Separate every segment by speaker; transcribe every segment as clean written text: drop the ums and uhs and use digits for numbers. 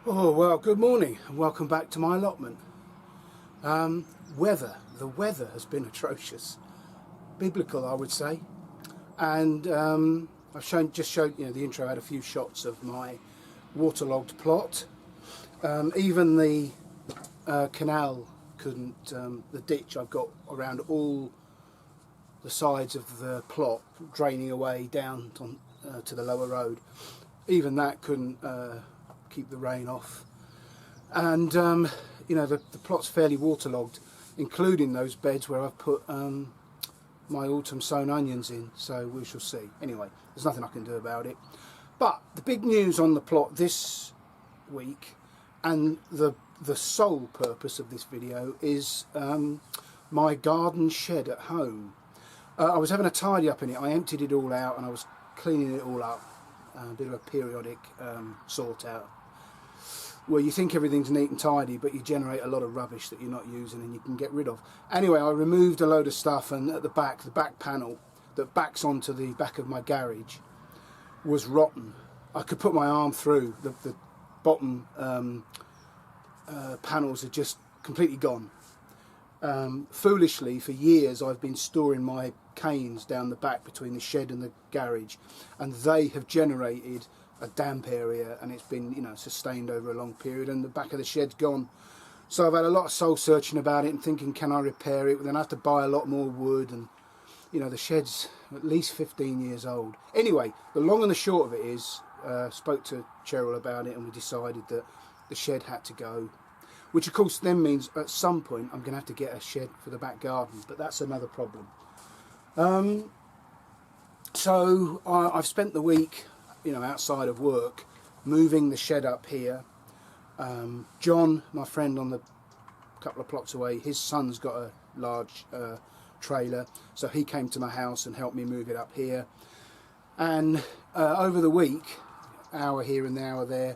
Speaker 1: Oh well, good morning and welcome back to my allotment. The weather has been atrocious, biblical I would say, and I've just showed the intro. Had a few shots of my waterlogged plot. Even the canal couldn't, the ditch I've got around all the sides of the plot, draining away down to the lower road. Even that couldn't keep the rain off, and the plot's fairly waterlogged, including those beds where I've put my autumn sown onions in, so we shall see. Anyway, there's nothing I can do about it. But the big news on the plot this week, and the sole purpose of this video, is my garden shed at home. I was having a tidy up in it. I emptied it all out and I was cleaning it all up, a bit of a periodic sort out, where you think everything's neat and tidy but you generate a lot of rubbish that you're not using and you can get rid of. Anyway, I removed a load of stuff, and at the back panel that backs onto the back of my garage was rotten. I could put my arm through. The bottom panels are just completely gone. Foolishly, for years I've been storing my canes down the back between the shed and the garage, and they have generated a damp area, and it's been sustained over a long period, and the back of the shed's gone. So I've had a lot of soul searching about it and thinking, can I repair it? But then I have to buy a lot more wood, and the shed's at least 15 years old. Anyway, the long and the short of it is, spoke to Cheryl about it and we decided that the shed had to go, which of course then means at some point I'm going to have to get a shed for the back garden, but that's another problem. So I've spent the week outside of work moving the shed up here. John, my friend on the couple of plots away, his son's got a large trailer, so he came to my house and helped me move it up here. And over the week, hour here and the hour there,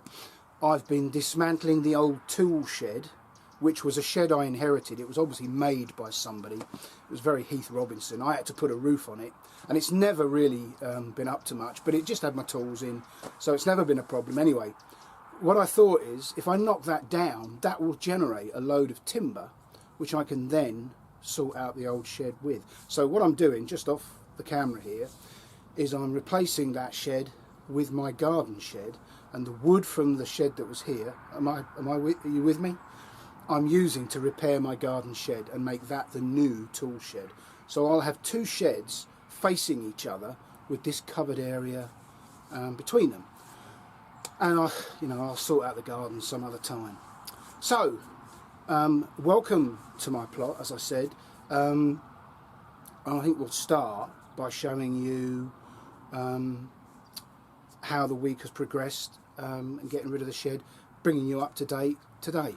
Speaker 1: I've been dismantling the old tool shed, which was a shed I inherited. It was obviously made by somebody. It was very Heath Robinson. I had to put a roof on it, and it's never really been up to much, but it just had my tools in, so it's never been a problem. Anyway, what I thought is, if I knock that down, that will generate a load of timber, which I can then sort out the old shed with. So what I'm doing, just off the camera here, is I'm replacing that shed with my garden shed, and the wood from the shed that was here, are you with me? I'm using to repair my garden shed and make that the new tool shed. So I'll have two sheds facing each other with this covered area between them, and I'll sort out the garden some other time. So welcome to my plot, as I said. I think we'll start by showing you how the week has progressed, and getting rid of the shed, bringing you up to date today.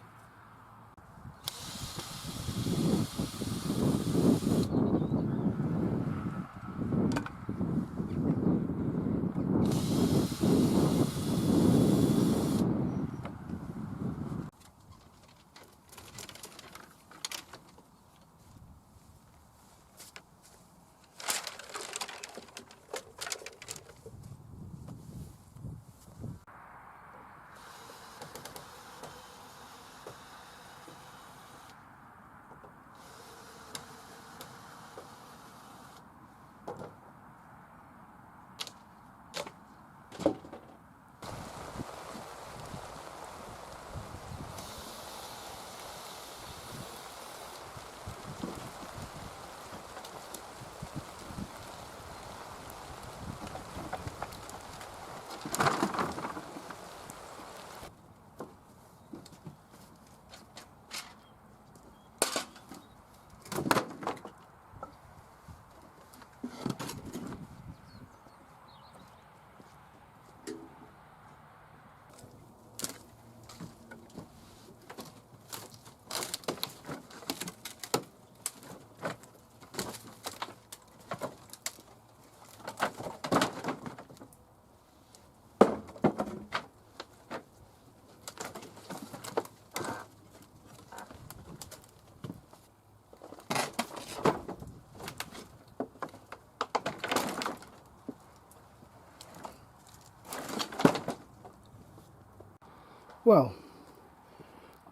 Speaker 1: well,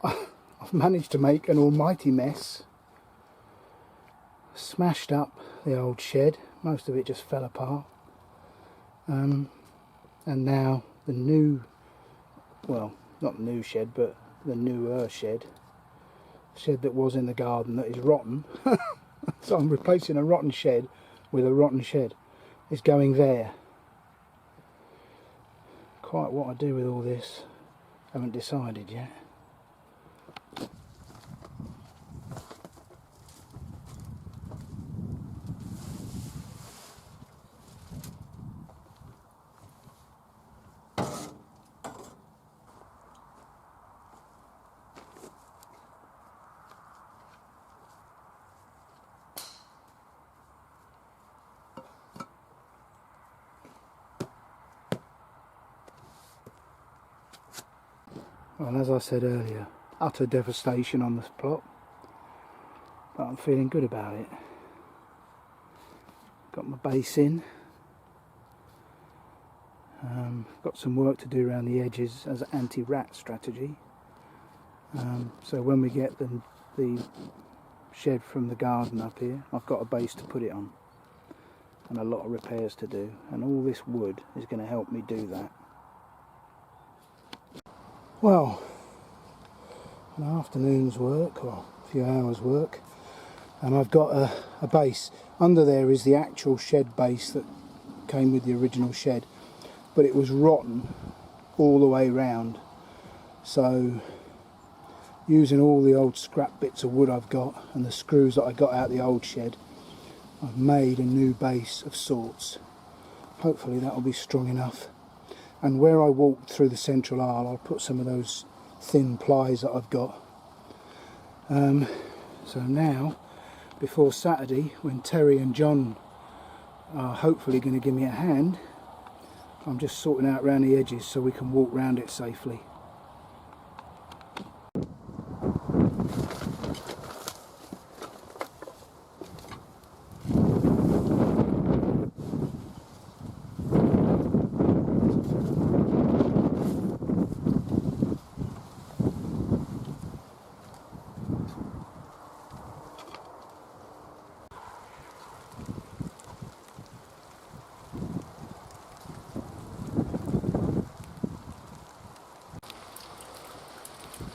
Speaker 1: I've managed to make an almighty mess. Smashed up the old shed, most of it just fell apart. And now the new, well, not new shed, but the newer shed that was in the garden that is rotten. So I'm replacing a rotten shed with a rotten shed. It's going there. Quite what I do with all this, haven't decided yet. Well, as I said earlier, utter devastation on this plot, but I'm feeling good about it. Got my base in, got some work to do around the edges as an anti-rat strategy, so when we get the shed from the garden up here, I've got a base to put it on and a lot of repairs to do, and all this wood is going to help me do that. Well, an afternoon's work, or a few hours work, and I've got a base. Under there is the actual shed base that came with the original shed, but it was rotten all the way round. So using all the old scrap bits of wood I've got and the screws that I got out of the old shed, I've made a new base of sorts. Hopefully that will be strong enough. And where I walked through the central aisle, I'll put some of those thin plies that I've got. So now, before Saturday, when Terry and John are hopefully going to give me a hand, I'm just sorting out around the edges so we can walk round it safely.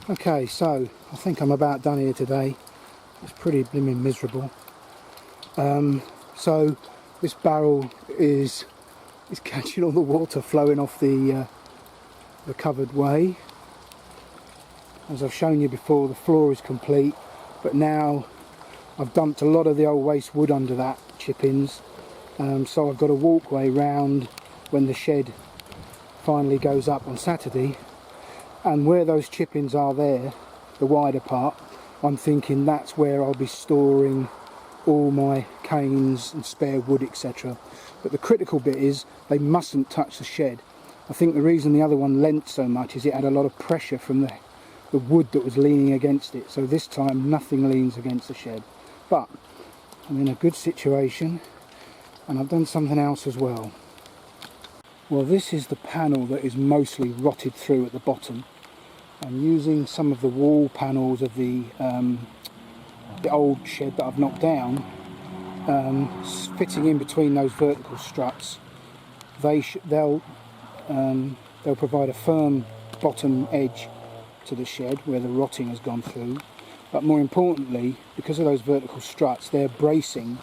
Speaker 1: Okay, so I think I'm about done here today. It's pretty blimmin' miserable. So this barrel is catching all the water flowing off the covered way. As I've shown you before, the floor is complete, but now I've dumped a lot of the old waste wood under that, chip-ins. So I've got a walkway round when the shed finally goes up on Saturday. And where those chip-ins are there, the wider part, I'm thinking that's where I'll be storing all my canes and spare wood, etc. But the critical bit is they mustn't touch the shed. I think the reason the other one leant so much is it had a lot of pressure from the wood that was leaning against it. So this time nothing leans against the shed. But I'm in a good situation, and I've done something else as well. Well, this is the panel that is mostly rotted through at the bottom. I'm using some of the wall panels of the old shed that I've knocked down, fitting in between those vertical struts. They'll provide a firm bottom edge to the shed where the rotting has gone through. But more importantly, because of those vertical struts, they're bracing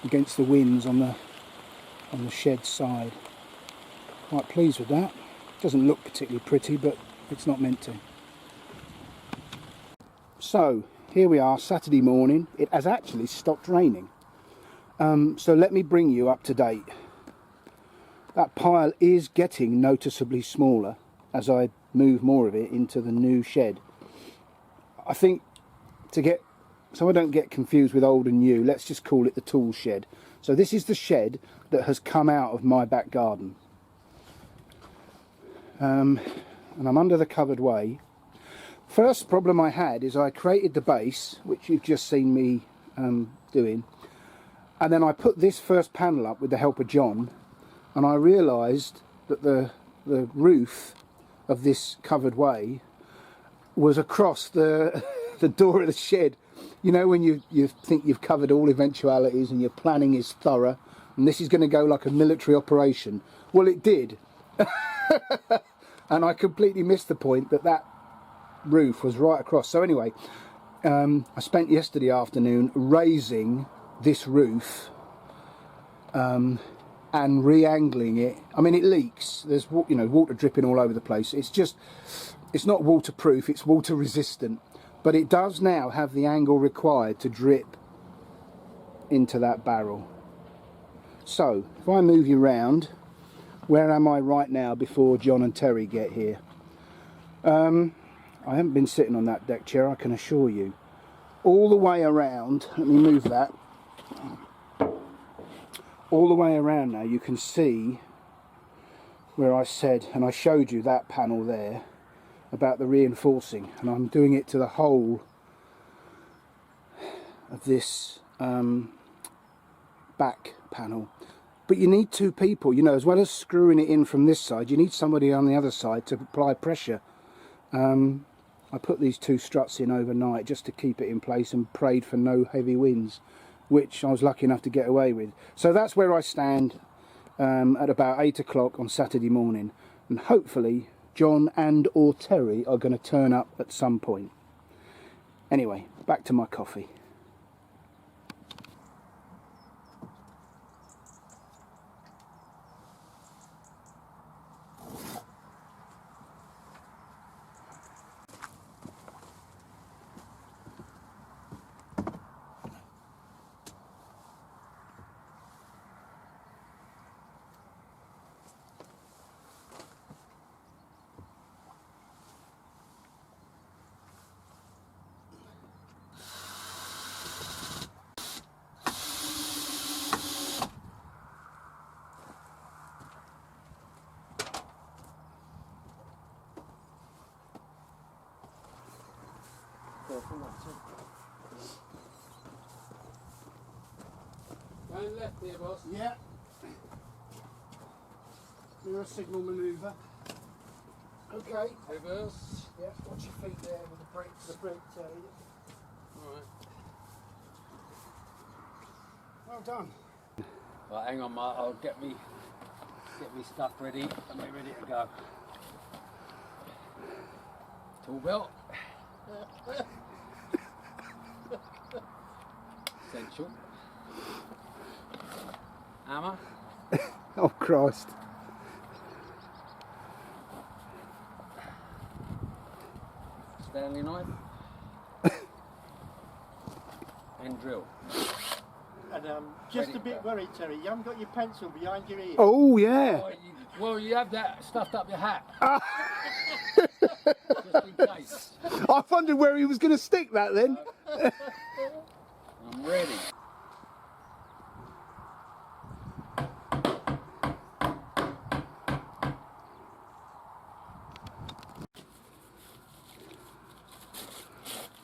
Speaker 1: against the winds on the shed side. Quite pleased with that. Doesn't look particularly pretty, but it's not meant to. So here we are, Saturday morning. It has actually stopped raining. So let me bring you up to date. That pile is getting noticeably smaller as I move more of it into the new shed. I think so I don't get confused with old and new, let's just call it the tool shed. So this is the shed that has come out of my back garden. And I'm under the covered way. First problem I had is I created the base, which you've just seen me doing, and then I put this first panel up with the help of John, and I realised that the roof of this covered way was across the the door of the shed. You know, when you think you've covered all eventualities and your planning is thorough and this is going to go like a military operation. Well, it did. And I completely missed the point that that roof was right across. So anyway, I spent yesterday afternoon raising this roof and re-angling it. I mean, it leaks. There's, you know, water dripping all over the place. It's not waterproof, it's water resistant, but it does now have the angle required to drip into that barrel. So if I move you round, where am I right now before John and Terry get here? I haven't been sitting on that deck chair, I can assure you. All the way around, let me move that. All the way around now you can see where I said, and I showed you that panel there about the reinforcing, and I'm doing it to the whole of this back panel. But you need two people, you know, as well as screwing it in from this side, you need somebody on the other side to apply pressure. I put these two struts in overnight just to keep it in place and prayed for no heavy winds, which I was lucky enough to get away with. So that's where I stand at about 8 o'clock on Saturday morning, and hopefully John and or Terry are going to turn up at some point. Anyway, back to my coffee.
Speaker 2: Going left here, boss.
Speaker 1: Yeah. Do a signal manoeuvre. Okay.
Speaker 2: Reverse.
Speaker 1: Yeah, watch your feet there with the brakes. The brake tail.
Speaker 2: Alright.
Speaker 1: Well done.
Speaker 2: Right, hang on, mate. I'll get me stuff ready and we're ready to go. Tool belt. Essential. Hammer.
Speaker 1: Oh Christ.
Speaker 2: Stanley knife. And drill.
Speaker 3: And just a bit worried, Terry, you haven't got your pencil behind your ear.
Speaker 1: Oh yeah.
Speaker 2: Well, you have that stuffed up your hat. Just in case.
Speaker 1: I wondered where he was going to stick that then.
Speaker 2: I'm ready.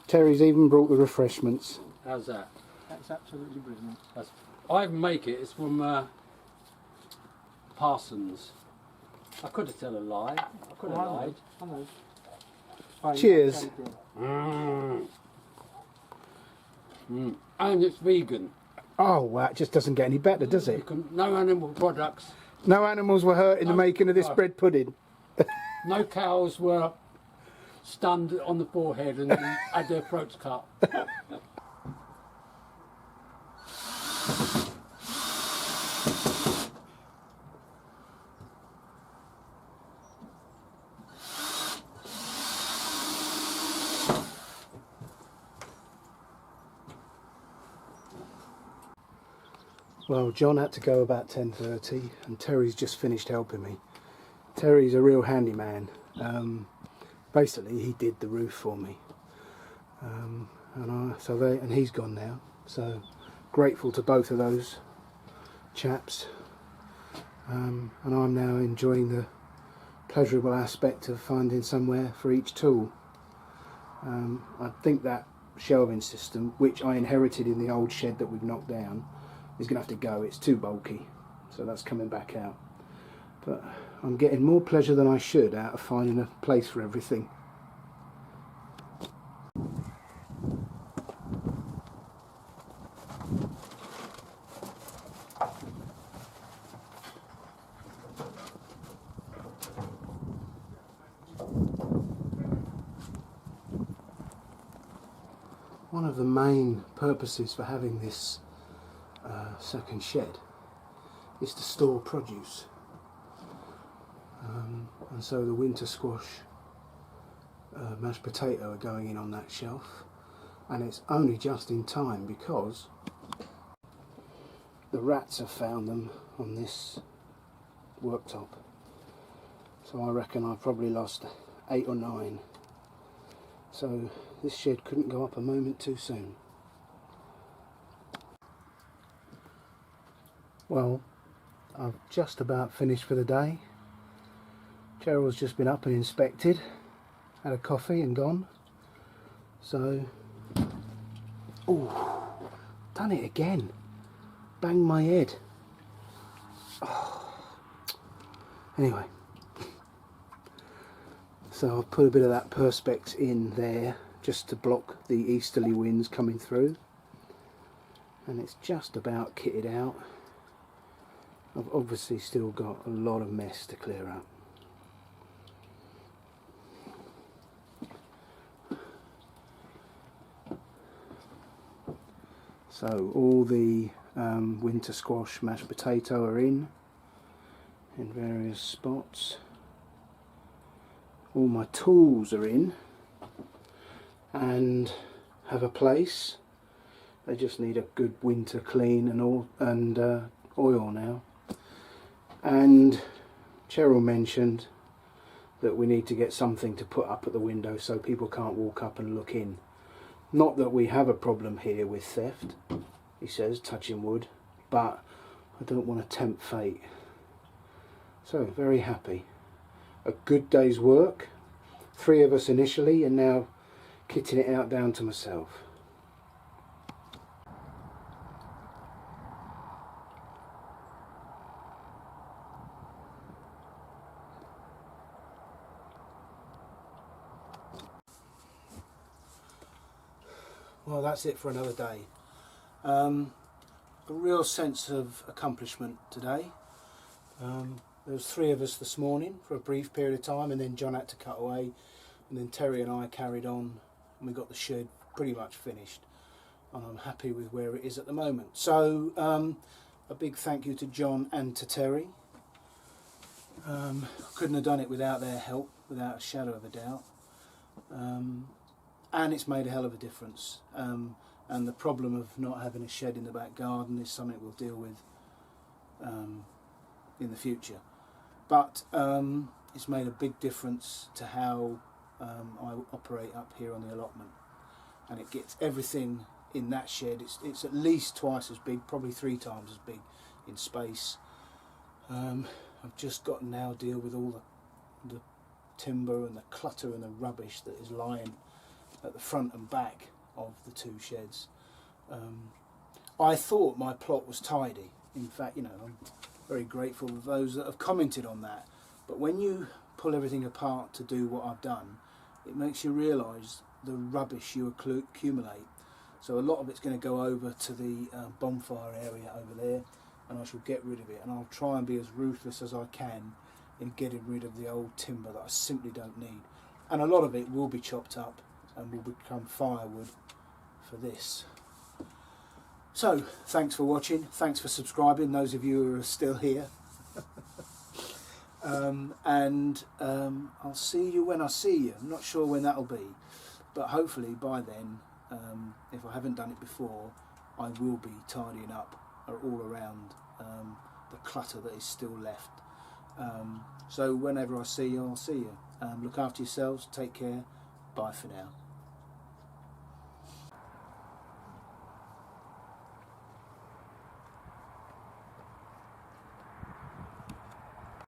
Speaker 1: Terry's even brought the refreshments.
Speaker 2: How's that?
Speaker 3: That's absolutely brilliant.
Speaker 2: I even make it. It's from Parsons. I could have told a lie. I could have lied.
Speaker 3: I know. Fine,
Speaker 1: Cheers.
Speaker 2: And it's vegan.
Speaker 1: Oh wow, it just doesn't get any better, does it?
Speaker 2: No animal products.
Speaker 1: No animals were hurt in the making of this bread pudding.
Speaker 2: No cows were stunned on the forehead and had their throats cut.
Speaker 1: Well, John had to go about 10:30 and Terry's just finished helping me. Terry's a real handyman. Basically, he did the roof for me. And he's gone now. So grateful to both of those chaps. And I'm now enjoying the pleasurable aspect of finding somewhere for each tool. I think that shelving system, which I inherited in the old shed that we've knocked down, is going to have to go. It's too bulky, so that's coming back out. But I'm getting more pleasure than I should out of finding a place for everything. one of the main purposes for having this second shed is to store produce. And so the winter squash, mashed potato are going in on that shelf, and it's only just in time because the rats have found them on this worktop. So I reckon I probably lost 8 or 9. So this shed couldn't go up a moment too soon. Well, I've just about finished for the day. Cheryl's just been up and inspected, had a coffee and gone. So, oh, done it again. Banged my head. Oh. Anyway, so I've put a bit of that perspex in there just to block the easterly winds coming through, and it's just about kitted out. I've obviously still got a lot of mess to clear up. So all the winter squash, mashed potato are in various spots. All my tools are in and have a place. They just need a good winter clean and oil now. And Cheryl mentioned that we need to get something to put up at the window so people can't walk up and look in. Not that we have a problem here with theft, he says, touching wood, but I don't want to tempt fate. So, very happy. A good day's work. 3 of us initially, and now kitting it out down to myself. Well, that's it for another day. A real sense of accomplishment today. There was 3 of us this morning for a brief period of time, and then John had to cut away, and then Terry and I carried on, and we got the shed pretty much finished, and I'm happy with where it is at the moment. So a big thank you to John and to Terry. Couldn't have done it without their help, without a shadow of a doubt. And it's made a hell of a difference. And the problem of not having a shed in the back garden is something we'll deal with in the future. But it's made a big difference to how I operate up here on the allotment. And it gets everything in that shed. It's at least twice as big, probably 3 times as big in space. I've just got to now deal with all the timber and the clutter and the rubbish that is lying at the front and back of the 2 sheds. I thought my plot was tidy. In fact, you know, I'm very grateful for those that have commented on that. But when you pull everything apart to do what I've done, it makes you realise the rubbish you accumulate. So a lot of it's going to go over to the bonfire area over there, and I shall get rid of it. And I'll try and be as ruthless as I can in getting rid of the old timber that I simply don't need. And a lot of it will be chopped up and will become firewood for this. So, thanks for watching, thanks for subscribing, those of you who are still here. I'll see you when I see you. I'm not sure when that'll be, but hopefully by then, if I haven't done it before, I will be tidying up all around the clutter that is still left. So whenever I see you, I'll see you. Look after yourselves, take care, bye for now.